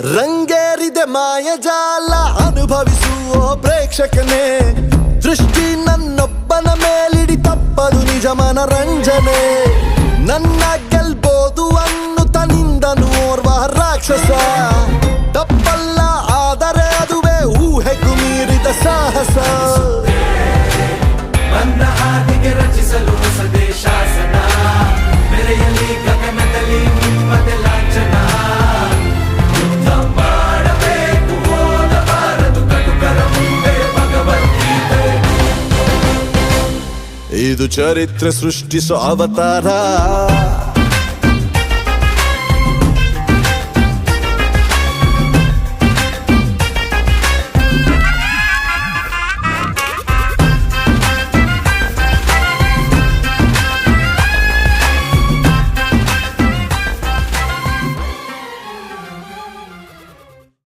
ರಂಗೇರಿದೆ ಮಾಯಜಾಲ ಅನುಭವಿಸುವ ಪ್ರೇಕ್ಷಕನೇ, ದೃಷ್ಟಿ ನನ್ನೊಬ್ಬನ ಮೇಲಿಡಿ ತಪ್ಪದು ನಿಜ ಮನರಂಜನೆ. ನನ್ನ ಗೆಲ್ಬೋದು ಅನ್ನುತ್ತ ನಿಂದನು ಓರ್ವ ರಾಕ್ಷಸ, ತಪ್ಪಲ್ಲ ಆದರೆ ಅದುವೇ ಊಹೆಗೂ ಮೀರಿದ ಸಾಹಸ. ನನ್ನ ಹಾದಿಗೆ ರಚಿಸಲು ಹೊಸದೇ ಶಾಸನ, ಬೆರೆಯಲಿ ಗಗನದಲ್ಲಿ ನಿಮ್ಮದೆ ಲಾಂಛನ. ಯುದ್ಧ ಮಾಡಬೇಕು ಓದಬಾರದು ಕಟುಕರ ಮುಂದೆ ಭಗವದ್ಗೀತೆ. ಇದು ಚರಿತ್ರೆ ಸೃಷ್ಟಿಸೋ ಅವತಾರ.